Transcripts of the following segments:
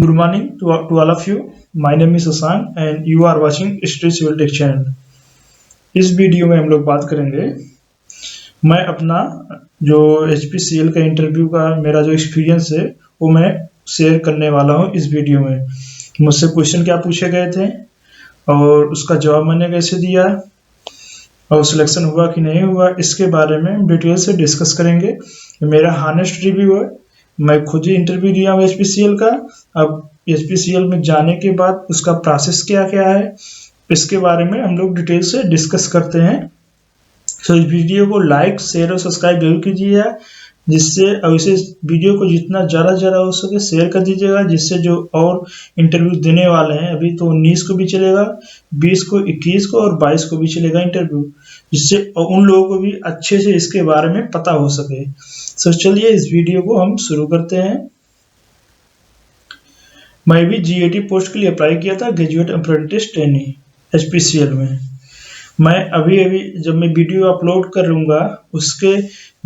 Good morning to all of you. My name is Asang and you are watching Street Civil Tech Channel. इस video में हम लोग बात करेंगे, मैं अपना जो HPCL का इंटरव्यू का मेरा जो एक्सपीरियंस है वो मैं शेयर करने वाला हूँ इस वीडियो में। मुझसे क्वेश्चन क्या पूछे गए थे और उसका जवाब मैंने कैसे दिया और सिलेक्शन हुआ कि नहीं हुआ, इसके बारे में डिटेल से डिस्कस करेंगे। मेरा हानेस्ट रिव्यू है, मैं खुद ही इंटरव्यू दिया हूँ HPCL का। अब HPCL में जाने के बाद उसका प्रोसेस क्या क्या है, इसके बारे में हम लोग डिटेल से डिस्कस करते हैं। तो इस वीडियो को लाइक शेयर और सब्सक्राइब जरूर कीजिएगा, जिससे और इसे वीडियो को जितना ज़्यादा हो सके शेयर कर दीजिएगा, जिससे जो और इंटरव्यू देने वाले हैं, अभी तो 19 को भी चलेगा, 20 को, 21 को और 22 को भी चलेगा इंटरव्यू, जिससे उन लोगों को भी अच्छे से इसके बारे में पता हो सके। तो चलिए इस वीडियो को हम शुरू करते हैं। मैं भी GAT पोस्ट के लिए अप्लाई किया था, ग्रेजुएट अप्रेंटिस ट्रेनी HPCL में। मैं अभी जब मैं वीडियो अपलोड करूंगा उसके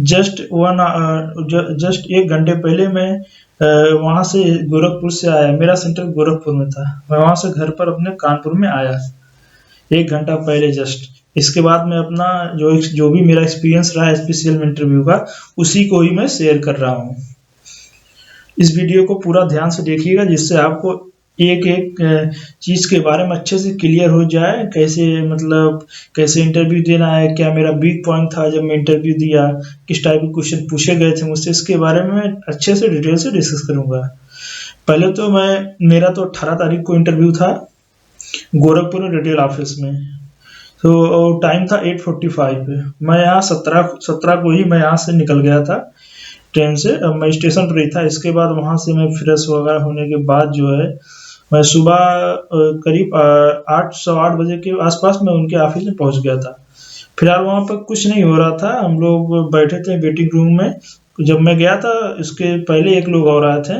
जस्ट 1 घंटे पहले मैं वहां से गोरखपुर से आया। मेरा सेंटर गोरखपुर में था, मैं वहां से घर पर अपने कानपुर में आया 1 घंटा पहले जस्ट। इसके बाद मैं अपना जो भी मेरा एक्सपीरियंस रहा HPCL में इंटरव्यू का, उसी को ही मैं शेयर कर रहा हूँ। इस वीडियो को पूरा ध्यान से देखिएगा, जिससे आपको एक एक चीज के बारे में अच्छे से क्लियर हो जाए, कैसे इंटरव्यू देना है, क्या मेरा वीक पॉइंट था जब मैं इंटरव्यू दिया, किस टाइप के क्वेश्चन पूछे गए थे मुझसे, इसके बारे में अच्छे से डिटेल से डिस्कस करूंगा। पहले तो मेरा तो 18 तारीख को इंटरव्यू था गोरखपुर रिटेल ऑफिस में। तो टाइम था 8:45 पे। मैं यहाँ 17 को ही मैं यहाँ से निकल गया था ट्रेन से। अब मैं स्टेशन पर ही था। इसके बाद वहां से मैं फ्रेश वगैरह होने के बाद जो है मैं सुबह करीब 8 बजे के आसपास में उनके ऑफिस में पहुंच गया था। फिलहाल वहां पर कुछ नहीं हो रहा था, हम लोग बैठे थे वेटिंग रूम में। जब मैं गया था इसके पहले एक लोग और आए थे,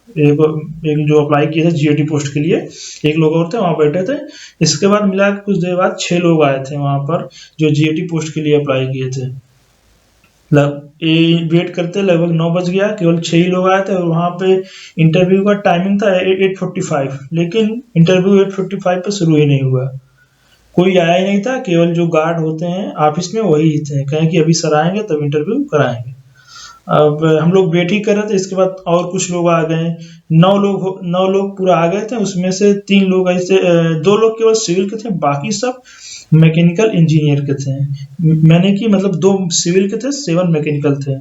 एक जो अप्लाई किए थे GAT पोस्ट के लिए, एक लोग और थे वहां बैठे थे। इसके बाद मिला के कुछ देर बाद 6 लोग आए थे वहां पर जो GAT पोस्ट के लिए अप्लाई किए थे। वेट करते लगभग 9 बज गया, केवल 6 ही लोग आए थे और वहां पे इंटरव्यू का टाइमिंग था 8:45, लेकिन इंटरव्यू 8:45 पे शुरू ही नहीं हुआ। कोई आया ही नहीं था, केवल जो गार्ड होते हैं ऑफिस में वही थे, कहें कि अभी सर आएंगे तब इंटरव्यू कराएंगे। अब हम लोग वेट ही कर रहे थे। इसके बाद और कुछ लोग आ गए, 9 लोग पूरा आ गए थे। उसमें से 3 लोग ऐसे 2 लोग केवल सिविल के थे, बाकी सब मैकेनिकल इंजीनियर के थे। मैंने कि 2 सिविल के थे, 7 मैकेनिकल थे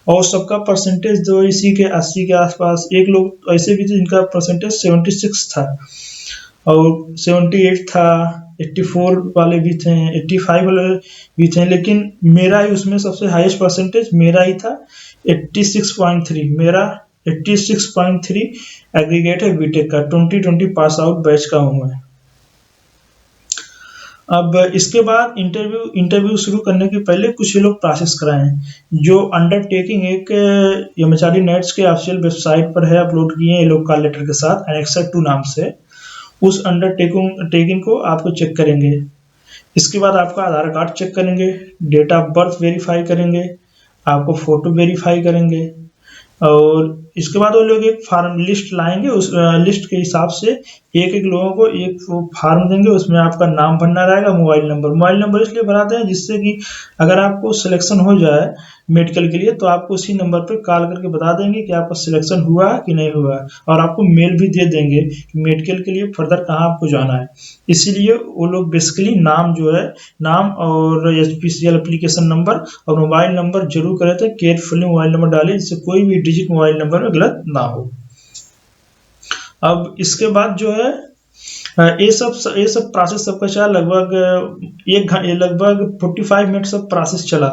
और सबका परसेंटेज जो इसी के 80 के आसपास। एक लोग ऐसे भी थे जिनका परसेंटेज 76 था और 78 था, 84 वाले भी थे, 85 वाले भी थे, लेकिन मेरा ही उसमें सबसे हाईएस्ट परसेंटेज मेरा ही था 86.3। मेरा 86.3 एग्रीगेट है बीटेक का, 2020 पास आउट बैच का हूँ मैं। अब इसके बाद इंटरव्यू शुरू करने के पहले कुछ लोग प्रोसेस कराए हैं। जो अंडरटेकिंग एक MHRD नेट्स के ऑफिशियल वेबसाइट पर है, अपलोड किए हैं ये लोग कॉल लेटर के साथ एनेक्सर 2 नाम से। उस अंडरटेकिंग को आपको चेक करेंगे। इसके बाद आपका आधार कार्ड चेक करेंगे, डेट ऑफ बर्थ वेरीफाई करेंगे, आपको फोटो वेरीफाई करेंगे और इसके बाद वो लोग एक फार्म लिस्ट लाएंगे। उस लिस्ट के हिसाब से एक लोगों को एक फार्म देंगे, उसमें आपका नाम भरना रहेगा, मोबाइल नंबर इसलिए भराते हैं जिससे कि अगर आपको सिलेक्शन हो जाए मेडिकल के लिए तो आपको उसी नंबर पर कॉल करके बता देंगे कि आपका सिलेक्शन हुआ कि नहीं हुआ, और आपको मेल भी दे देंगे कि मेडिकल के लिए फर्दर कहाँ आपको जाना है। इसीलिए वो लोग बेसिकली नाम और HPCL एप्लीकेशन नंबर और मोबाइल नंबर जरूर करे थे। केयरफुली मोबाइल नंबर डालिए, जिससे कोई भी डिजिट मोबाइल नंबर में गलत ना हो। अब इसके बाद जो है ये सब प्रोसेस सबका चला लगभग 45 मिनट सब प्रोसेस चला।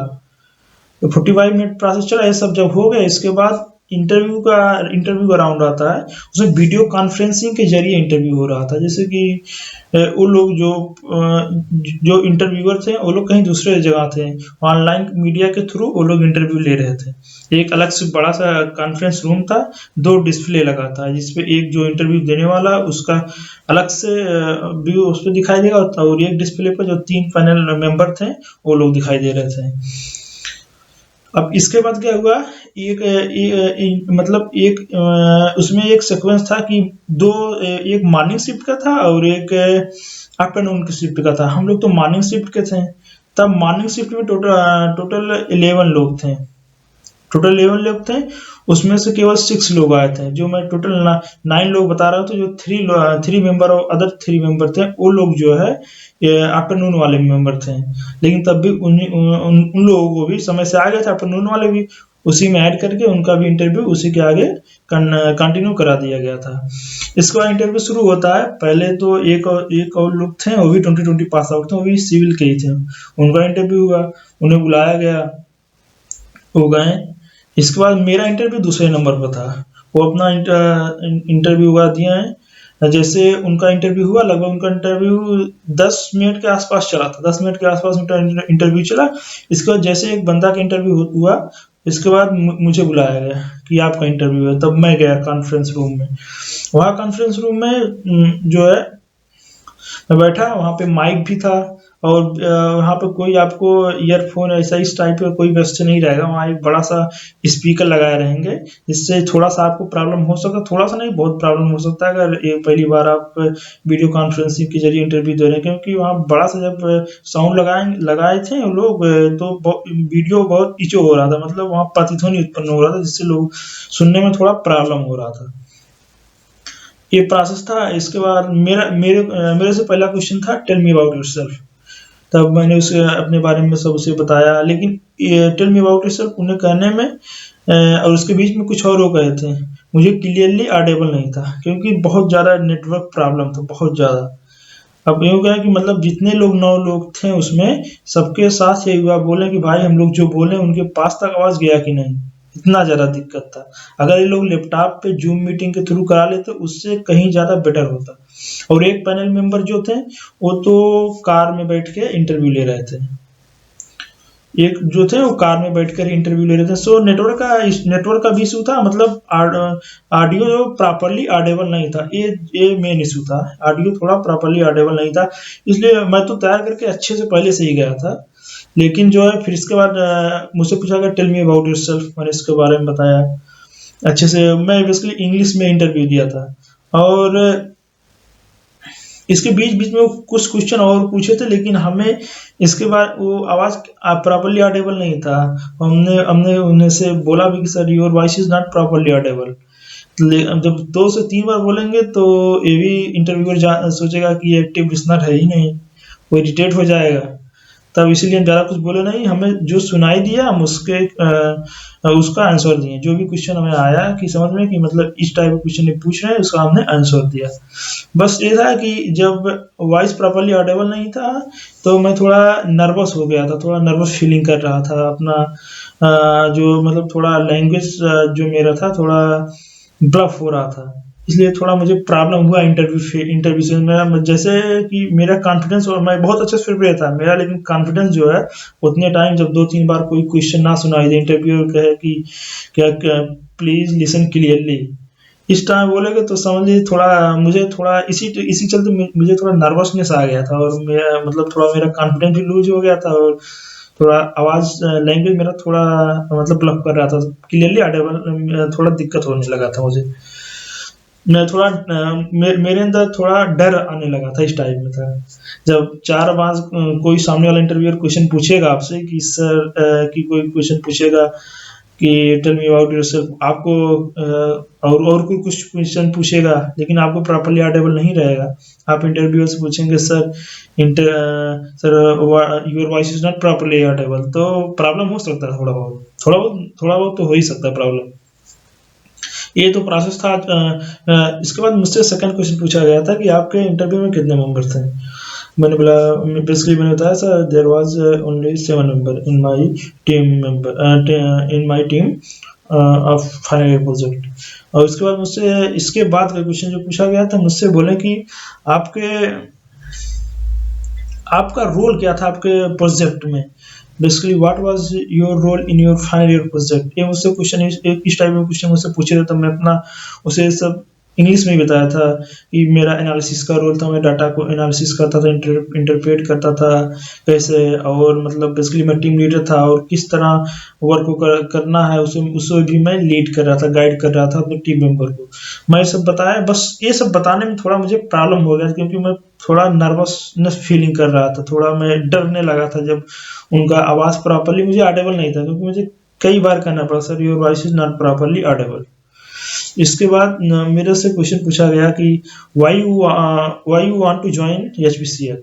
तो 45 मिनट प्रोसेस चला, ये सब जब हो गया इसके बाद इंटरव्यू का राउंड आता है। उसमें वीडियो कॉन्फ्रेंसिंग के जरिए इंटरव्यू हो रहा था। जैसे कि वो लोग जो इंटरव्यूअर थे वो लोग कहीं दूसरे जगह थे, ऑनलाइन मीडिया के थ्रू वो लोग इंटरव्यू ले रहे थे। एक अलग से बड़ा सा कॉन्फ्रेंस रूम था, 2 डिस्प्ले लगा था, जिसपे एक जो इंटरव्यू देने वाला उसका अलग से व्यू उस पर दिखाई देगा और एक डिस्प्ले पर जो 3 पैनल मेंबर थे वो लोग दिखाई दे रहे थे। अब इसके बाद क्या हुआ, मतलब एक उसमें एक सीक्वेंस था कि दो, एक मॉर्निंग शिफ्ट का था और एक आफ्टरनून की शिफ्ट का था। हम लोग तो मॉर्निंग शिफ्ट के थे। तब मॉर्निंग शिफ्ट में टोटल टोटल 11 लोग थे। टोटल 11 लोग थे, उसमें से केवल 6 लोग आए थे। जो मैं टोटल 9 लोग बता रहा हूँ, तो जो 3 मेंबर और अदर 3 मेंबर थे, वो लोग जो है आफ्टरनून वाले मेंबर थे। लेकिन तब भी उन लोगों को भी समय से आ गया था, आफ्टरनून वाले भी उसी में ऐड करके उनका भी इंटरव्यू उसी के आगे कंटिन्यू करा दिया गया था। इसके बाद इंटरव्यू शुरू होता है। पहले तो एक और लोग थे, वो भी 2020 पास आउट थे, वो भी सिविल के ही थे। उनका इंटरव्यू हुआ, उन्हें बुलाया गया, हो गए। इसके बाद मेरा इंटरव्यू दूसरे नंबर पर था। वो अपना इंटरव्यू हुआ दिए हैं। जैसे उनका इंटरव्यू हुआ, लगभग उनका इंटरव्यू 10 मिनट के आसपास चला था। 10 मिनट के आसपास उनका इंटरव्यू चला। इसके बाद जैसे एक बंदा का इंटरव्यू हुआ, इसके बाद मुझे बुलाया गया कि आपका इंटरव्यू है। तब मैं गया कॉन्फ्रेंस रूम में। वहाँ कॉन्फ्रेंस रूम में जो है मैं बैठा, वहाँ पे माइक भी था। और वहाँ पे कोई आपको ईयरफोन ऐसा इस टाइप का कोई व्यवस्था नहीं रहेगा। वहाँ एक बड़ा सा स्पीकर लगाए रहेंगे, जिससे थोड़ा सा आपको प्रॉब्लम हो सकता है, थोड़ा सा नहीं बहुत प्रॉब्लम हो सकता है अगर ये पहली बार आप वीडियो कॉन्फ्रेंसिंग के जरिए इंटरव्यू दे रहे हैं। क्योंकि वहाँ बड़ा सा जब साउंड लगाए थे वो लोग, तो वीडियो बहुत इचो हो रहा था, मतलब वहाँ प्रतिध्वनि उत्पन्न हो रहा था, जिससे लोग सुनने में थोड़ा प्रॉब्लम हो रहा था। ये प्रोसेस था। इसके बाद मेरे से पहला क्वेश्चन था, टेल मी अबाउट योरसेल्फ। तब मैंने उसे अपने बारे में सब उसे बताया। लेकिन ये टेल मी अबाउट योरसेल्फ उन्हें कहने में और उसके बीच में कुछ और वो कहे थे, मुझे क्लियरली ऑडिबल नहीं था, क्योंकि बहुत ज़्यादा नेटवर्क प्रॉब्लम था, बहुत ज़्यादा। अब यूँ कहें कि मतलब जितने लोग 9 लोग थे उसमें, सबके साथ यही हुआ, बोले कि भाई हम लोग जो बोले उनके पास तक आवाज़ गया कि नहीं, इतना ज़्यादा दिक्कत था। अगर ये लोग लैपटॉप पे जूम मीटिंग के थ्रू करा लेते उससे कहीं ज़्यादा बेटर होता। और एक पैनल मेंबर जो थे, वो तो कार में बैठ के इंटरव्यू ले रहे थे। एक जो थे वो कार में बैठकर इंटरव्यू ले रहे थे। सो नेटवर्क का भी इशू था, मतलब ऑडियो जो प्रॉपर्ली ऑडिबल नहीं था। ये मेन इशू था, ऑडियो थोड़ा प्रॉपर्ली ऑडिबल नहीं था। इसलिए मैं तो तैयार करके अच्छे से पहले से ही गया था। लेकिन जो है फिर इसके बाद मुझसे पूछा गया, टेल मी अबाउट योरसेल्फ। मैंने इसके बारे में बताया अच्छे से। मैं बेसिकली इंग्लिश में इंटरव्यू दिया था। और इसके बीच बीच में वो कुछ क्वेश्चन और पूछे थे, लेकिन हमें इसके बाद वो आवाज़ प्रॉपर्ली ऑडिबल नहीं था। हमने हमने उन्हें से बोला भी कि sir your voice is not properly Audible. जब 2 से 3 बार बोलेंगे तो ये भी इंटरव्यूअर सोचेगा कि ये एक्टिव लिसनर है ही नहीं, वो इरिटेट हो जाएगा। तब इसीलिए हम ज़्यादा कुछ बोले नहीं। हमें जो सुनाई दिया हम उसका आंसर दिए। जो भी क्वेश्चन हमें आया कि समझ में कि मतलब इस टाइप का क्वेश्चन ये पूछ रहे हैं, उसका हमने आंसर दिया। बस ये था कि जब वॉइस प्रॉपर्ली ऑडिबल नहीं था, तो मैं थोड़ा नर्वस हो गया था, थोड़ा नर्वस फीलिंग कर रहा था अपना। जो मतलब थोड़ा लैंग्वेज जो मेरा था थोड़ा ब्लफ हो रहा था। इसलिए थोड़ा मुझे प्रॉब्लम हुआ इंटरव्यू से। मेरा जैसे कि मेरा कॉन्फिडेंस, और मैं बहुत अच्छे से प्रिपेयर था मेरा, लेकिन कॉन्फिडेंस जो है उतने टाइम जब 2-3 बार कोई क्वेश्चन ना सुनाई दे, इंटरव्यू कहे कि क्या प्लीज लिसन क्लियरली, इस टाइम बोलेगे तो समझ लीजिए थोड़ा मुझे थोड़ा इसी चलते मुझे थोड़ा नर्वसनेस आ गया था। और मेरा मतलब थोड़ा मेरा कॉन्फिडेंस भी लूज हो गया था। और थोड़ा आवाज लैंग्वेज मेरा थोड़ा मतलब ब्लफ कर रहा था, क्लियरली ऑडिबल थोड़ा दिक्कत होने लगा था मुझे। मैं थोड़ा मेरे अंदर थोड़ा डर आने लगा था, इस टाइप में था। जब 4 बार कोई सामने वाला इंटरव्यूअर क्वेश्चन पूछेगा आपसे कि सर कि कोई क्वेश्चन पूछेगा कि टेल मी अबाउट योरसेल्फ, आपको और कोई कुछ क्वेश्चन पूछेगा लेकिन आपको प्रॉपर्ली ऑडिबल नहीं रहेगा, आप इंटरव्यूअर से पूछेंगे sir your voice is not properly Audible, तो प्रॉब्लम हो सकता है थोड़ा बहुत तो हो ही सकता है प्रॉब्लम। ये तो प्रोसेस था। इसके बाद मुझसे सेकंड क्वेश्चन पूछा गया था कि आपके इंटरव्यू में कितने मेंबर थे। मैंने बोला, बेसिकली मैंने बताया sir there was only 7 member in my team of final year project. और उसके बाद मुझसे इसके बाद का क्वेश्चन जो पूछा गया था, मुझसे बोले कि आपका रोल क्या था आपके प्रोजेक्ट में। Basically what was your role in your final year project. ये मुझसे क्वेश्चन इस टाइप में क्वेश्चन मुझसे पूछे थे, तो मैं अपना उसे सब इंग्लिश में ही बताया था कि मेरा एनालिसिस का रोल था, मैं डाटा को एनालिसिस करता था, इंटरप्रेट करता था कैसे, और मतलब बेसिकली मैं टीम लीडर था और किस तरह वर्क को करना है उसे भी मैं लीड कर रहा था, गाइड कर रहा था अपने टीम मेंबर को। मैं सब बताया, बस ये सब बताने में थोड़ा मुझे प्रॉब्लम हो गया क्योंकि मैं थोड़ा नर्वसनेस फीलिंग कर रहा था, थोड़ा मैं डरने लगा था जब उनका आवाज़ प्रॉपर्ली मुझे ऑडिबल नहीं था, क्योंकि मुझे कई बार कहना पड़ा, sir your voice is not properly audible. इसके बाद मेरे से क्वेश्चन पूछा गया कि why you want to join HPCL.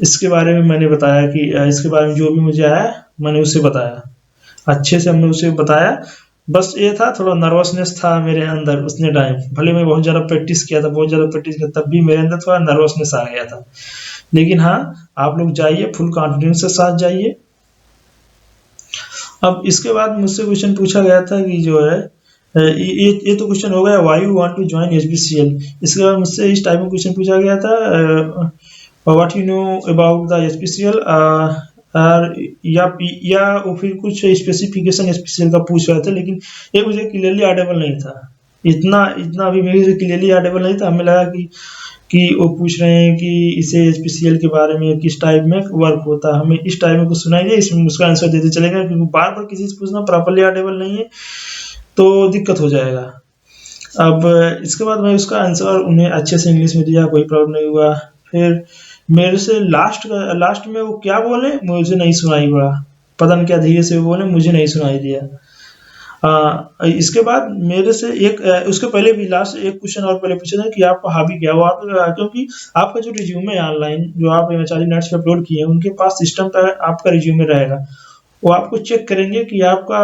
इसके बारे में मैंने बताया कि इसके बारे में जो भी मुझे आया मैंने उसे बताया, अच्छे से हमने उसे बताया। बस ये था, थोड़ा नर्वसनेस था मेरे अंदर उसने टाइम, भले मैं बहुत ज़्यादा प्रैक्टिस किया था, बहुत ज़्यादा प्रैक्टिस किया, तब भी मेरे अंदर थोड़ा नर्वसनेस आ गया था। लेकिन हाँ, आप लोग जाइए, फुल कॉन्फिडेंस के साथ जाइए। अब इसके बाद मुझसे क्वेश्चन पूछा गया था कि जो है ये तो क्वेश्चन हो गया why you want to join HPCL. इसके बाद मुझसे इस टाइप में क्वेश्चन पूछा गया था what you know about the HPCL, और या वो फिर कुछ स्पेसिफिकेशन एचपीसीएल का पूछ रहे थे, लेकिन ये मुझे क्लियरली ऑडिबल नहीं था, इतना इतना भी मेरे से क्लियरली ऑडिबल नहीं था। हमें लगा कि वो पूछ रहे हैं कि इसे एचपीसीएल के बारे में किस टाइप में वर्क होता है, हमें इस टाइप में कुछ सुनाई दे, इसमें उसका आंसर देते चलेगा, क्योंकि बार बार किसी से पूछना प्रॉपर्ली ऑडिबल नहीं है तो दिक्कत हो जाएगा। अब इसके बाद मैं उसका आंसर उन्हें अच्छे से इंग्लिश में दिया, कोई प्रॉब्लम नहीं हुआ। फिर मेरे से लास्ट में वो क्या बोले मुझे नहीं सुनाई पड़ा, पता नहीं क्या धीरे से बोले, मुझे नहीं सुनाई दिया। इसके बाद मेरे से उसके पहले भी लास्ट एक क्वेश्चन और पहले पूछा था कि आपका हॉबी क्या हुआ, क्योंकि आपका जो रिज्यूमे है ऑनलाइन जो आप एमएचआरडी नेट्स पे अपलोड किए हैं, उनके पास सिस्टम पर आपका रिज्यूमे रहेगा, वो आपको चेक करेंगे कि आपका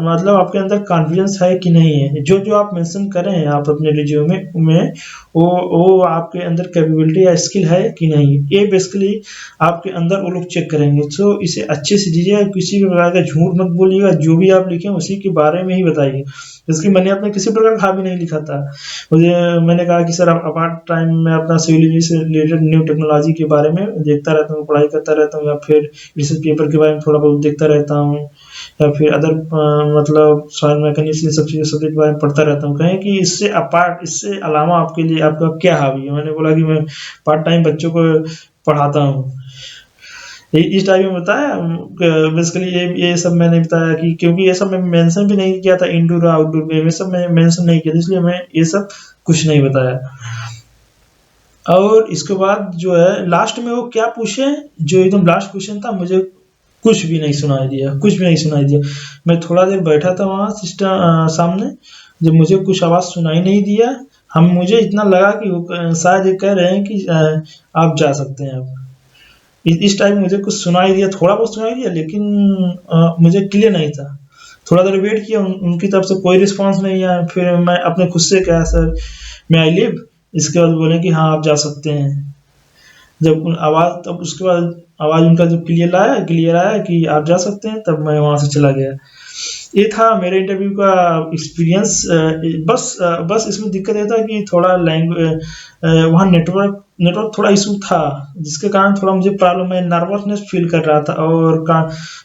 मतलब आपके अंदर कॉन्फिडेंस है कि नहीं है। जो जो आप मेंशन करें हैं आप अपने रिज्यूमे में, वो आपके अंदर कैपेबिलिटी या स्किल है कि नहीं, ये बेसिकली आपके अंदर वो लोग चेक करेंगे। तो इसे अच्छे से दीजिएगा, किसी भी प्रकार का झूठ मत बोलिएगा, जो भी आप लिखें उसी के बारे में ही बताइए। जैसे कि मैंने अपने किसी प्रकार का हॉबी नहीं लिखा था, मैंने कहा कि सर अपार्ट टाइम मैं अपना सिविल इंजीनियरिंग से रिलेटेड न्यू टेक्नोलॉजी के बारे में देखता रहता हूँ, पढ़ाई करता रहता हूँ, या फिर रिसर्च पेपर के बारे में थोड़ा बहुत देखता रहता हूँ, या फिर अदर मतलब सॉइल मैकेनिक्स, ये सब चीज़ें सब्जेक्ट के बारे में पढ़ता रहता हूँ। कहें कि इससे अपार्ट, इससे अलावा आपके लिए आपका क्या हॉबी है। मैंने बोला कि मैं पार्ट टाइम बच्चों को पढ़ाता हूँ, इस टाइप में बताया। बेसिकली ये सब मैंने बताया कि क्योंकि ये सब मैं मेंशन भी नहीं किया था, इंडोर आउटडोर में ये सब मैंने मेंशन नहीं किया, इसलिए मैं ये सब कुछ नहीं बताया। और इसके बाद जो है लास्ट में वो क्या पूछे, जो एकदम लास्ट क्वेश्चन था, मुझे कुछ भी नहीं सुनाई दिया, कुछ भी नहीं सुनाई दिया। मैं थोड़ा देर बैठा था वहाँ सिस्टम सामने, जब मुझे कुछ आवाज़ सुनाई नहीं दिया, मुझे इतना लगा कि वो शायद ये कह रहे हैं कि आप जा सकते हैं अब। इस टाइम मुझे कुछ सुनाई दिया, थोड़ा बहुत सुनाई दिया, लेकिन मुझे क्लियर नहीं था। थोड़ा देर वेट किया, उनकी तरफ से कोई रिस्पांस नहीं आया। फिर मैं अपने खुद से कहा सर मैं आई लिव। इसके बाद बोले कि हाँ आप जा सकते हैं। जब आवाज़, तब उसके बाद आवाज़ उनका जब क्लियर आया कि आप जा सकते हैं, तब मैं वहाँ से चला गया। ये था मेरे इंटरव्यू का एक्सपीरियंस। बस इसमें दिक्कत ये था कि थोड़ा लैंग्वेज वहाँ नेटवर्क थोड़ा इशू था, जिसके कारण थोड़ा मुझे प्रॉब्लम है, नर्वसनेस फील कर रहा था, और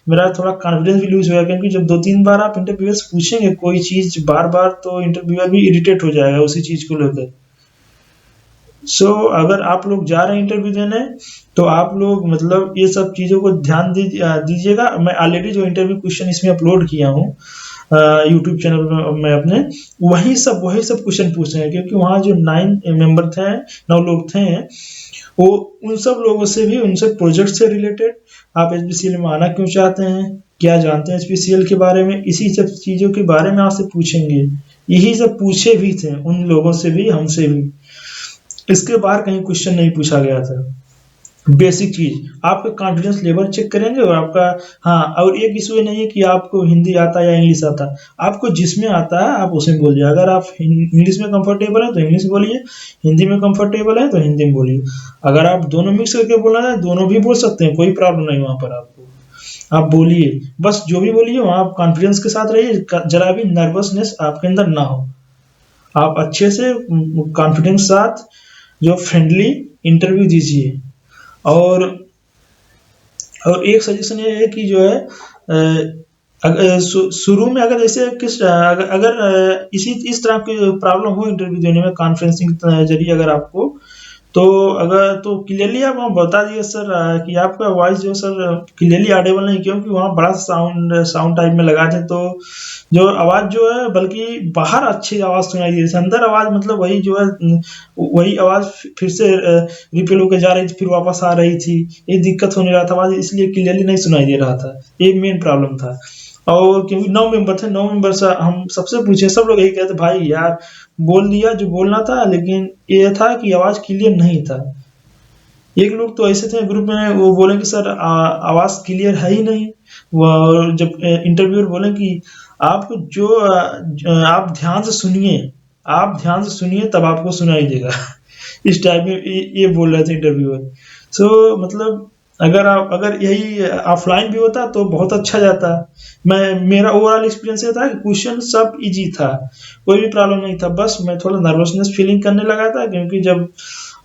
मेरा थोड़ा कॉन्फिडेंस भी लूज हो गया, क्योंकि जब 2-3 बार आप इंटरव्यूअर पूछेंगे कोई चीज़ बार बार, तो इंटरव्यूअर भी इरिटेट हो जाएगा उसी चीज़ को लेकर। अगर आप लोग जा रहे हैं इंटरव्यू देने, तो आप लोग मतलब ये सब चीज़ों को ध्यान दीजिएगा। मैं ऑलरेडी जो इंटरव्यू क्वेश्चन इसमें अपलोड किया हूँ यूट्यूब चैनल में अपने, वही सब क्वेश्चन पूछ रहे हैं, क्योंकि वहाँ जो 9 लोग थे, वो उन सब लोगों से भी, उनसे प्रोजेक्ट से रिलेटेड, आप एचपीसीएल में आना क्यों चाहते हैं, क्या जानते हैं एचपीसीएल के बारे में, इसी सब चीज़ों के बारे में आपसे पूछेंगे। यही सब पूछे भी थे उन लोगों से भी, हमसे भी। इसके बाहर कहीं क्वेश्चन नहीं पूछा गया था। बेसिक चीज आपका कॉन्फिडेंस लेवल चेक करेंगे, और आपका हाँ, और एक इशू ये नहीं है कि आपको हिंदी आता है या इंग्लिश आता है, आपको जिसमें आता है आप उसमें बोलिए। अगर आप इंग्लिश में कंफर्टेबल है तो इंग्लिश बोलिए, हिंदी में कंफर्टेबल है तो हिंदी में बोलिए। अगर आप दोनों मिक्स करके बोलना है, दोनों भी बोल सकते हैं, कोई प्रॉब्लम नहीं। वहां पर आपको आप बोलिए, बस जो भी बोलिए वहां आप कॉन्फिडेंस के साथ रहिए, जरा भी नर्वसनेस आपके अंदर ना हो। आप अच्छे से कॉन्फिडेंस साथ जो फ्रेंडली इंटरव्यू दीजिए। और एक सजेशन ये है कि जो है शुरू में अगर जैसे अगर इस तरह की प्रॉब्लम हो इंटरव्यू देने में कॉन्फ्रेंसिंग जरिए अगर आपको, तो अगर तो क्लियरली आप वहाँ बता दिए सर कि आपका वॉइस जो सर क्लियरली ऑडिबल नहीं, क्योंकि वहाँ बड़ा साउंड साउंड टाइप में लगा थे, तो जो आवाज़ जो है बल्कि बाहर अच्छी आवाज़ सुनाई दे रही थी, अंदर आवाज़ मतलब वही जो है वही आवाज़ फिर से रिपीट होकर जा रही थी, फिर वापस आ रही थी। ये दिक्कत होने रहा था, आवाज़ इसलिए क्लियरली नहीं सुनाई दे रहा था, ये मेन प्रॉब्लम था। और क्योंकि 9 मेंबर थे, 9 मेंबर से हम सबसे पूछे, सब लोग यही कहते भाई यार बोल दिया जो बोलना था, लेकिन ये था कि आवाज़ क्लियर नहीं था। एक लोग तो ऐसे थे ग्रुप में, वो बोले कि सर आवाज़ क्लियर है ही नहीं। वो जब इंटरव्यूअर बोले कि आप जो आप ध्यान से सुनिए, आप ध्यान से सुनिए तब आपको सुनाई देगा। इस टाइप में ये बोल रहे थे इंटरव्यूअर। सो मतलब अगर यही ऑफलाइन भी होता तो बहुत अच्छा जाता। मेरा ओवरऑल एक्सपीरियंस ये था कि क्वेश्चन सब इजी था, कोई भी प्रॉब्लम नहीं था, बस मैं थोड़ा नर्वसनेस फीलिंग करने लगा था, क्योंकि जब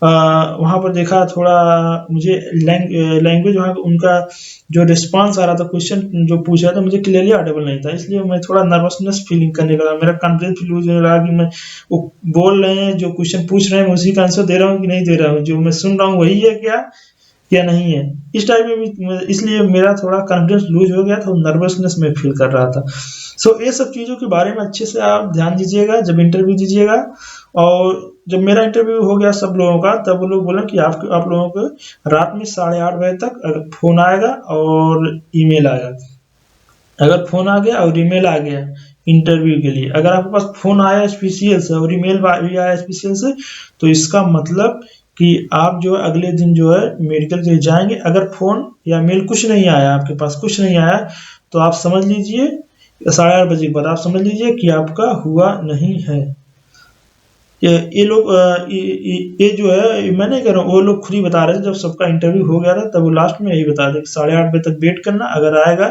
वहाँ पर देखा थोड़ा मुझे लैंग्वेज वहाँ उनका जो रिस्पांस आ रहा था, क्वेश्चन जो पूछ रहा था मुझे क्लियरली ऑडिबल नहीं था, इसलिए मैं थोड़ा नर्वसनेस फीलिंग करने लगा, मेरा कॉन्फिडेंस लूज होने लगा कि मैं वो बोल रहे हैं जो क्वेश्चन पूछ रहे हैं मैं उसी का आंसर दे रहा हूँ कि नहीं दे रहा हूँ, जो मैं सुन रहा हूँ वही है क्या नहीं है। इस टाइप में भी इसलिए मेरा थोड़ा कॉन्फिडेंस लूज हो गया था, नर्वसनेस में फील कर रहा था। सो ये सब चीज़ों के बारे में अच्छे से आप ध्यान दीजिएगा जब इंटरव्यू दीजिएगा। और जब मेरा इंटरव्यू हो गया सब लोगों का, तब वो लोग बोला कि आप लोगों को रात में 8:30 बजे तक फोन आएगा और ईमेल आएगा। अगर फोन आ गया और ईमेल आ गया इंटरव्यू के लिए, अगर आपके पास फोन आया स्पेशियल से और ईमेल भी आया स्पेशियल से, तो इसका मतलब कि आप जो है अगले दिन जो है मेडिकल के लिए जाएंगे। अगर फोन या मेल कुछ नहीं आया, आपके पास कुछ नहीं आया, तो आप समझ लीजिए 8:30 बजे के बाद आप समझ लीजिए कि आपका हुआ नहीं है। ये लोग ये जो है मैं नहीं कह रहा हूँ, वो लोग खुद ही बता रहे थे, जब सबका इंटरव्यू हो गया था तब वो लास्ट में यही बता रहे कि 8:30 बजे तक वेट करना, अगर आएगा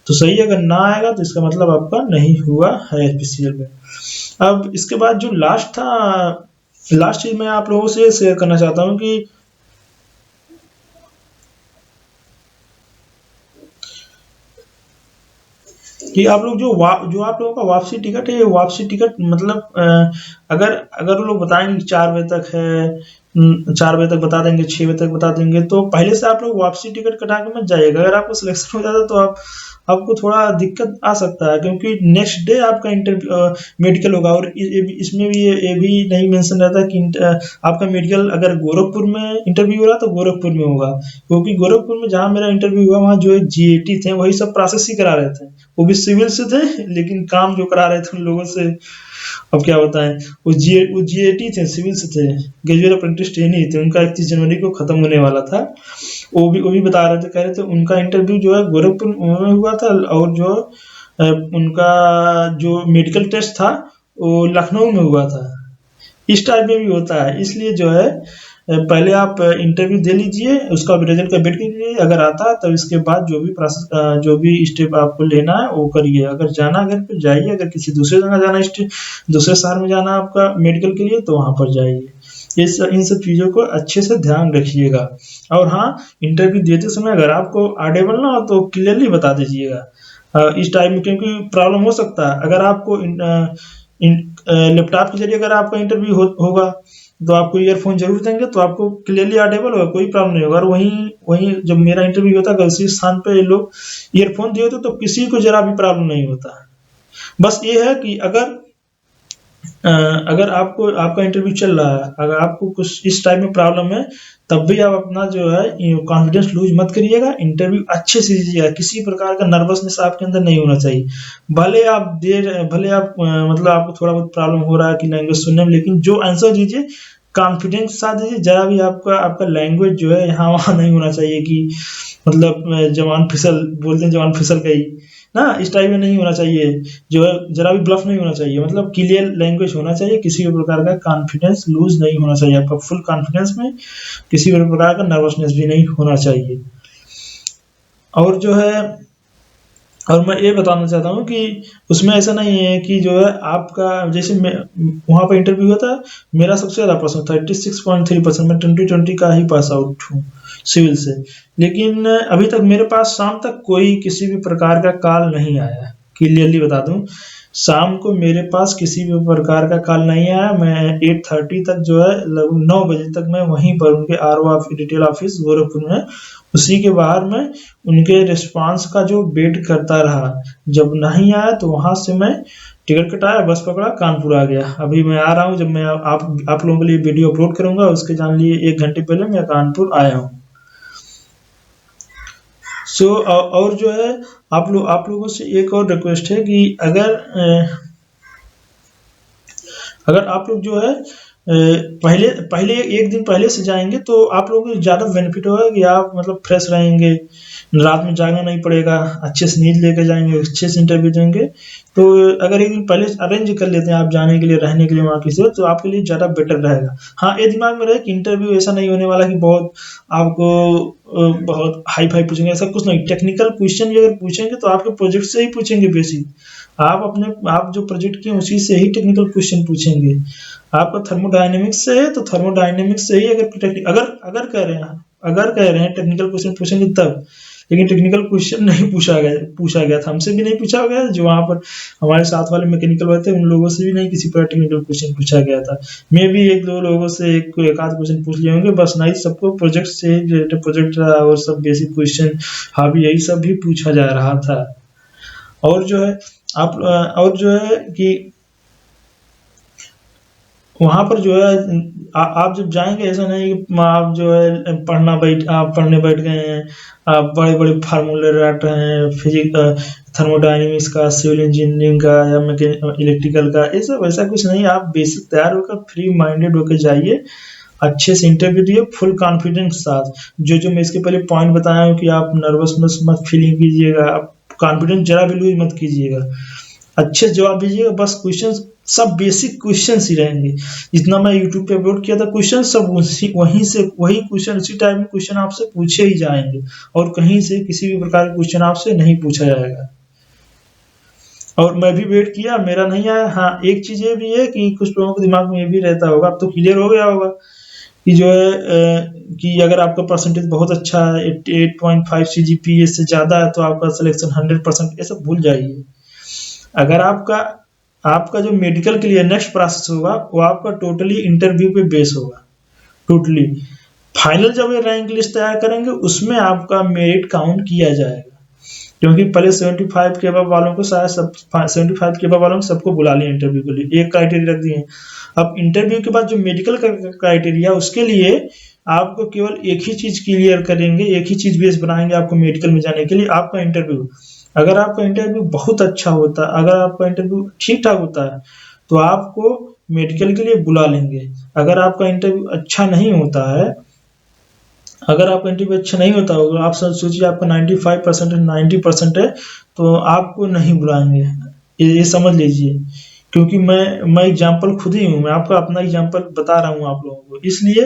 तो सही, अगर ना आएगा तो इसका मतलब आपका नहीं हुआ है एचपीसीएल में। अब इसके बाद जो लास्ट था, लास्ट चीज मैं आप लोगों से शेयर करना चाहता हूँ कि आप लोग जो आप लोगों का वापसी टिकट है, ये वापसी टिकट मतलब अगर अगर वो लोग बताएंगे कि 4 बजे तक है, 4 बजे तक बता देंगे, 6 बजे तक बता देंगे, तो पहले से आप लोग वापसी टिकट कटा के मत जाइएगा। अगर आपको सिलेक्शन हो जाता तो आपको थोड़ा दिक्कत आ सकता है, क्योंकि नेक्स्ट डे आपका मेडिकल होगा। और इसमें भी ये भी नहीं मेंशन रहता कि आपका मेडिकल अगर गोरखपुर में इंटरव्यू हो रहा तो गोरखपुर में होगा, क्योंकि गोरखपुर में जहाँ मेरा इंटरव्यू हुआ वहाँ जो जीएटी थे वही सब प्रोसेस ही करा रहे थे, वो भी सिविल से थे, लेकिन काम जो करा रहे थे उन लोगों से अब क्या बताएं, वो जीएटी थे, सिविल से थे, ग्रेजुएट अप्रेंटिस ट्रेनी थे, उनका 31 जनवरी को खत्म होने वाला था। वो भी बता रहे थे, कह रहे थे उनका इंटरव्यू जो है गोरखपुर में हुआ था, और जो उनका जो मेडिकल टेस्ट था वो लखनऊ में हुआ था। इस टाइप में भी होता है, इसलिए जो है पहले आप इंटरव्यू दे लीजिए, उसका रिजल्ट का वेट कीजिए, अगर आता है तब इसके बाद जो भी प्रोसेस जो भी स्टेप आपको लेना है वो करिए। अगर जाना घर पे जाइए, अगर किसी दूसरे जगह जाना, दूसरे शहर में जाना आपका मेडिकल के लिए, तो वहां पर जाइए। इन सब चीज़ों को अच्छे से ध्यान रखिएगा। और हाँ, इंटरव्यू देते समय अगर आपको ऑडिबल ना हो तो क्लियरली बता दीजिएगा इस टाइम में, क्योंकि प्रॉब्लम हो सकता है। अगर आपको लैपटॉप के जरिए अगर आपका इंटरव्यू होगा तो आपको ईयरफोन जरूर देंगे, तो आपको क्लियरली ऑडिबल होगा, कोई प्रॉब्लम नहीं होगा। और वहीं जब मेरा इंटरव्यू होता है उसी स्थान पे लोग ईयरफोन दिए होते तो किसी को जरा भी प्रॉब्लम नहीं होता। बस ये है कि अगर आपको आपका इंटरव्यू चल रहा है, अगर आपको कुछ इस टाइप में प्रॉब्लम है, तब भी आप अपना जो है कॉन्फिडेंस लूज मत करिएगा, इंटरव्यू अच्छे से दीजिएगा, किसी प्रकार का नर्वसनेस आपके अंदर नहीं होना चाहिए। भले आप मतलब आपको थोड़ा बहुत प्रॉब्लम हो रहा है कि लैंग्वेज सुनने में, लेकिन जो आंसर दीजिए कॉन्फिडेंस के साथ दीजिए, जरा भी आपका लैंग्वेज जो है यहाँ वहाँ नहीं होना चाहिए कि मतलब जवान फिसल गई ना, इस टाइप में नहीं होना चाहिए। जो है जरा भी ब्लफ नहीं होना चाहिए, मतलब क्लियर लैंग्वेज होना चाहिए, किसी भी प्रकार का कॉन्फिडेंस लूज नहीं होना चाहिए, आपका फुल कॉन्फिडेंस में, किसी भी प्रकार का नर्वसनेस भी नहीं होना चाहिए। और जो है और मैं ये बताना चाहता हूँ कि उसमें ऐसा नहीं है कि जो है आपका, जैसे मैं वहाँ पर इंटरव्यू हुआ था, मेरा सबसे ज़्यादा परसेंट 36.3%, मैं 2020 का ही पास आउट हूँ सिविल से। लेकिन अभी तक मेरे पास शाम तक कोई किसी भी प्रकार का कॉल नहीं आया, क्लियरली बता दूं, शाम को मेरे पास किसी भी प्रकार का कॉल नहीं आया। मैं 8:30 तक जो है, लगभग 9 बजे तक मैं वहीं पर उनके RO रिटेल ऑफिस गोरखपुर में, उसी के बाहर में उनके रिस्पांस का जो वेट करता रहा। जब नहीं आया तो वहां से मैं टिकट कटाया, बस पकड़ा, कानपुर आ गया। अभी मैं आ रहा हूँ, जब मैं आप लोगों के लिए वीडियो अपलोड करूंगा उसके जान लिए 1 घंटे पहले मैं कानपुर आया हूँ। और जो है, आप लोगों से एक और रिक्वेस्ट है कि अगर आप लोग जो है पहले पहले 1 दिन पहले से जाएंगे तो आप लोगों को ज़्यादा बेनिफिट होगा कि आप मतलब फ्रेश रहेंगे, रात में जागना नहीं पड़ेगा, अच्छे से नींद लेकर जाएंगे, अच्छे से इंटरव्यू देंगे। तो अगर 1 दिन पहले अरेंज कर लेते हैं आप जाने के लिए, रहने के लिए वहाँ किसी, तो आपके लिए ज़्यादा बेटर रहेगा। हाँ, ये दिमाग में रहे कि इंटरव्यू ऐसा नहीं होने वाला कि बहुत आपको बहुत हाई फाई पूछेंगे, ऐसा कुछ नहीं। टेक्निकल क्वेश्चन भी अगर पूछेंगे तो आपके प्रोजेक्ट से ही पूछेंगे बेसिक। आप जो प्रोजेक्ट किए उसी से ही टेक्निकल क्वेश्चन पूछेंगे। आपका थर्मोडायनेमिक्स से है तो थर्मोडायनेमिक्स से ही अगर कह रहे हैं टेक्निकल क्वेश्चन पूछेंगे तब। लेकिन टेक्निकल क्वेश्चन नहीं पूछा गया था, हमसे भी नहीं पूछा गया, जो वहाँ पर हमारे साथ वाले मैकेनिकल वाले थे उन लोगों से भी नहीं किसी पर टेक्निकल क्वेश्चन पूछा गया था। मैं भी 1-2 लोगों से एक आध क्वेश्चन पूछ लिए होंगे बस, नहीं सबको प्रोजेक्ट से रिलेटेड, प्रोजेक्ट और सब बेसिक क्वेश्चन, हाँ भी यही सब भी पूछा जा रहा था। और जो है और जो है कि वहाँ पर जो है आप जब जाएंगे, ऐसा नहीं कि आप जो है आप पढ़ने बैठ गए हैं, आप बड़े बड़े फार्मूले रट रहे हैं, थर्मोडायनेमिक्स का, सिविल इंजीनियरिंग का या इलेक्ट्रिकल का, ऐसा वैसा कुछ नहीं। आप बेसिक तैयार होकर फ्री माइंडेड होकर जाइए, अच्छे से इंटरव्यू दिए फुल कॉन्फिडेंस के साथ। जो जो मैं इसके पहले पॉइंट बताया हूँ कि आप नर्वसनेस मत फीलिंग कीजिएगा, आप कॉन्फिडेंस जरा भी लूज मत कीजिएगा, अच्छे से जवाब दीजिएगा। बस क्वेश्चन सब बेसिक क्वेश्चन ही रहेंगे, जितना मैं यूट्यूब पे अपलोड किया था क्वेश्चन सब वही क्वेश्चन, उसी टाइप में क्वेश्चन आपसे पूछे ही जाएंगे, और कहीं से किसी भी प्रकार का क्वेश्चन आपसे नहीं पूछा जाएगा। और मैं भी वेट किया, मेरा नहीं आया। हाँ, एक चीज ये भी है कि कुछ लोगों के दिमाग में ये भी रहता होगा, अब तो क्लियर हो गया होगा कि जो है कि अगर आपका परसेंटेज बहुत अच्छा है, 8.5 CGPA से ज्यादा है, तो आपका सिलेक्शन 100%, ये सब भूल जाइए। अगर आपका जो मेडिकल के लिए नेक्स्ट प्रोसेस होगा वो आपका टोटली इंटरव्यू पे बेस होगा, टोटली फाइनल जब ये रैंक लिस्ट तैयार करेंगे उसमें आपका मेरिट काउंट किया जाएगा। क्योंकि पहले 75 के अबव वालों को शायद सब 75 के अबव वालों को सबको बुला लिया इंटरव्यू के लिए, एक क्राइटेरिया रख दिए। अब इंटरव्यू के बाद जो मेडिकल का क्राइटेरिया, उसके लिए आपको केवल एक ही चीज क्लियर करेंगे, एक ही चीज बेस बनाएंगे आपको मेडिकल में जाने के लिए, आपका इंटरव्यू। अगर आपका इंटरव्यू बहुत अच्छा होता है, अगर आपका इंटरव्यू ठीक ठाक होता है, तो आपको मेडिकल के लिए बुला लेंगे। अगर आपका इंटरव्यू अच्छा नहीं होता है, अगर आपका इंटरव्यू अच्छा नहीं होता होगा, आप सोचिए आपका 95% है, 90% है, तो आपको नहीं बुलाएंगे, ये समझ लीजिए। क्योंकि मैं एग्जांपल खुद ही हूँ, मैं आपका अपना एग्जांपल बता रहा हूँ आप लोगों को। इसलिए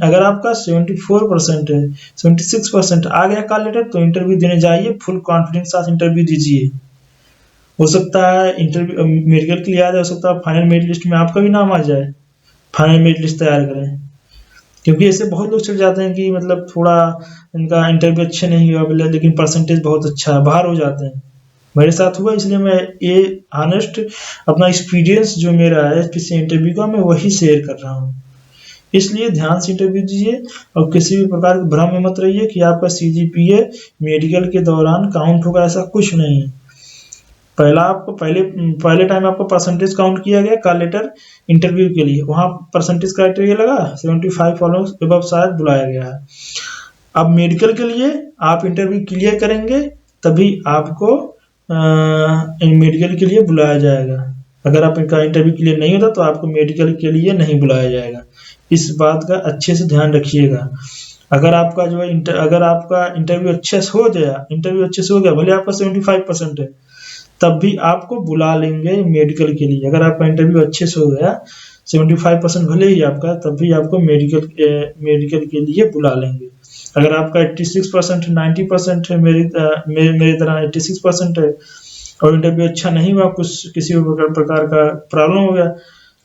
अगर आपका 74% है, 76% आ गया कॉल लेटर, तो इंटरव्यू देने जाइए, फुल कॉन्फिडेंस के साथ इंटरव्यू दीजिए। हो सकता है इंटरव्यू मेडिकल के लिए आ जाए, हो सकता है फाइनल मेरिट लिस्ट में आपका भी नाम आ जाए, फाइनल मेरिट लिस्ट तैयार करें। क्योंकि ऐसे बहुत लोग चल जाते हैं कि मतलब थोड़ा इनका इंटरव्यू अच्छे नहीं हुआ, लेकिन परसेंटेज बहुत अच्छा है, बाहर हो जाते हैं। मेरे साथ हुआ, इसलिए मैं ये ऑनेस्ट अपना एक्सपीरियंस जो मेरा है किसी इंटरव्यू का, मैं वही शेयर कर रहा हूँ। इसलिए ध्यान से इंटरव्यू दीजिए, और किसी भी प्रकार के भ्रम में मत रहिए कि आपका CGPA मेडिकल के दौरान काउंट होगा, ऐसा कुछ नहीं है। पहले टाइम आपको परसेंटेज काउंट किया गया कॉल लेटर इंटरव्यू के लिए, वहां परसेंटेज क्राइटेरिया लगा 75 फॉलोइंग अबव शायद बुलाया गया है। अब मेडिकल के लिए आप इंटरव्यू क्लियर करेंगे तभी आपको मेडिकल के लिए बुलाया जाएगा। अगर आपका इंटरव्यू क्लियर नहीं होता तो आपको मेडिकल के लिए नहीं बुलाया जाएगा। इस बात का अच्छे से ध्यान रखिएगा। अगर आपका जो है अगर आपका इंटरव्यू अच्छे से हो गया, भले आपका 75% है, तब भी आपको बुला लेंगे मेडिकल के लिए। अगर आपका इंटरव्यू अच्छे से हो गया, 75% भले ही आपका, तब भी आपको मेडिकल के लिए बुला लेंगे। अगर आपका 86% 90% है, मेरी तरह 86% है और इंटरव्यू अच्छा नहीं हुआ, कुछ किसी प्रकार का प्रॉब्लम हो गया,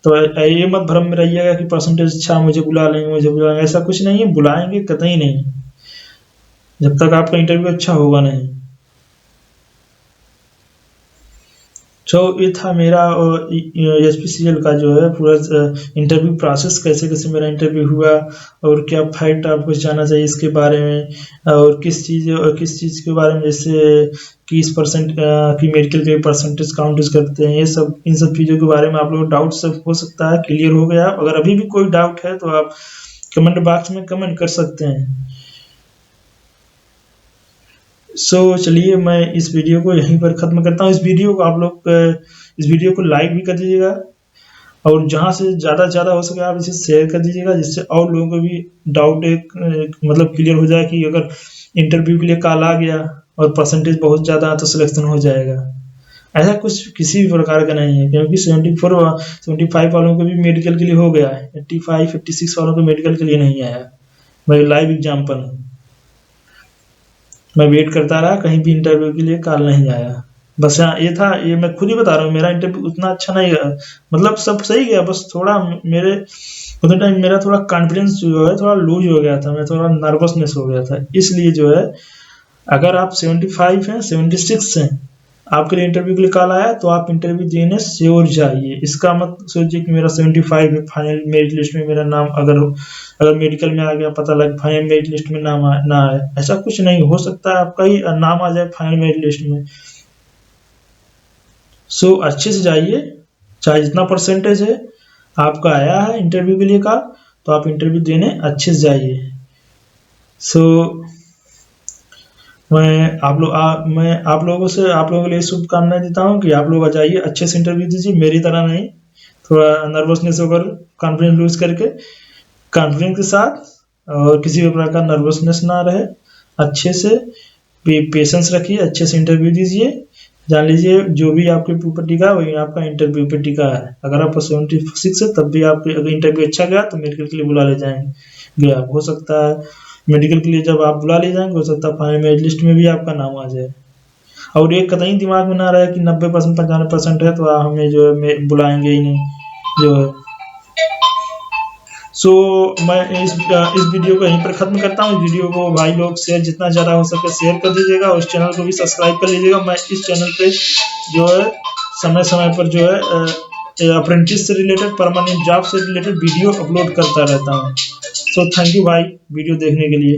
तो ये मत भ्रम में रहिएगा कि परसेंटेज अच्छा मुझे बुला लेंगे, ऐसा कुछ नहीं है, बुलाएंगे कतई नहीं जब तक आपका इंटरव्यू अच्छा होगा नहीं। तो ये था मेरा SPCL का जो है पूरा इंटरव्यू प्रोसेस, कैसे कैसे मेरा इंटरव्यू हुआ और क्या फैक्ट आपको जानना चाहिए इसके बारे में, और किस चीज़ के बारे में, जैसे किस परसेंट की मेडिकल के परसेंटेज काउंट करते हैं, ये सब, इन सब चीज़ों के बारे में आप लोग डाउट सब हो सकता है क्लियर हो गया। अगर अभी भी कोई डाउट है तो आप कमेंट बॉक्स में कमेंट कर सकते हैं। चलिए मैं इस वीडियो को यहीं पर ख़त्म करता हूँ। इस वीडियो को आप लोग इस वीडियो को लाइक भी कर दीजिएगा और जहाँ से ज़्यादा से ज़्यादा हो सके आप इसे शेयर कर दीजिएगा, जिससे और लोगों को भी डाउट मतलब क्लियर हो जाए कि अगर इंटरव्यू के लिए कॉल आ गया और परसेंटेज बहुत ज़्यादा तो सिलेक्शन हो जाएगा। ऐसा कुछ किसी भी प्रकार का नहीं है, क्योंकि 75 वालों को भी मेडिकल के लिए हो गया है, 85 56 वालों को मेडिकल के लिए नहीं आया। मैं लाइव एग्जाम्पल हूँ। मैं वेट करता रहा, कहीं भी इंटरव्यू के लिए कॉल नहीं आया। बस हाँ, ये था, ये मैं खुद ही बता रहा हूँ, मेरा इंटरव्यू उतना अच्छा नहीं गया, मतलब सब सही गया, बस थोड़ा मेरे उतने टाइम मेरा थोड़ा कॉन्फिडेंस जो है थोड़ा लूज हो गया था, मैं थोड़ा नर्वसनेस हो गया था, इसलिए जो है अगर आप 75 हैं 76 हैं आपके लिए इंटरव्यू के लिए कॉल आया तो आप इंटरव्यू देने श्योर जाइए। इसका मत सोचिए कि मेरा 75 है, फाइनल मेरिट लिस्ट में मेरा नाम अगर मेडिकल में आ गया, पता लग फाइनल मेरिट लिस्ट में नाम ना आए, ऐसा कुछ नहीं हो सकता है, आपका ही नाम आ जाए फाइनल मेरिट लिस्ट में। अच्छे से जाइए, चाहे जितना परसेंटेज है आपका आया है इंटरव्यू के लिए कॉल, तो आप इंटरव्यू देने अच्छे से जाइए। मैं आप लोगों के लिए शुभकामनाएं देता हूँ कि आप लोग आ जाइए, अच्छे से इंटरव्यू दीजिए, मेरी तरह नहीं थोड़ा नर्वसनेस होकर, कॉन्फिडेंस लूज करके, कॉन्फिडेंस के साथ, और किसी भी प्रकार का नर्वसनेस ना रहे, अच्छे से पेशेंस रखिए, अच्छे से इंटरव्यू दीजिए। जान लीजिए जो भी आपके ऊपर टिका है वही आपका इंटरव्यू पे टिका है। अगर आपका 76 है तब भी आपके अगर इंटरव्यू अच्छा गया तो मेडिकल के लिए बुला ले जाएंगे आप, हो सकता है मेडिकल के लिए जब आप बुला ले जाएंगे हो सकता है फाइनल मेरिट लिस्ट में भी आपका नाम आ जाए। और एक कतई दिमाग में ना रहे कि 90% 95% है तो हमें जो है बुलाएंगे ही नहीं जो है। मैं इस वीडियो को यहीं पर खत्म करता हूँ। वीडियो को भाई लोग शेयर जितना ज़्यादा हो सके शेयर कर दीजिएगा और इस चैनल को भी सब्सक्राइब कर लीजिएगा। मैं इस चैनल पे जो है समय समय पर जो है अप्रेंटिस से रिलेटेड, परमानेंट जॉब से रिलेटेड वीडियो अपलोड करता रहता हूँ। थैंक यू भाई वीडियो देखने के लिए।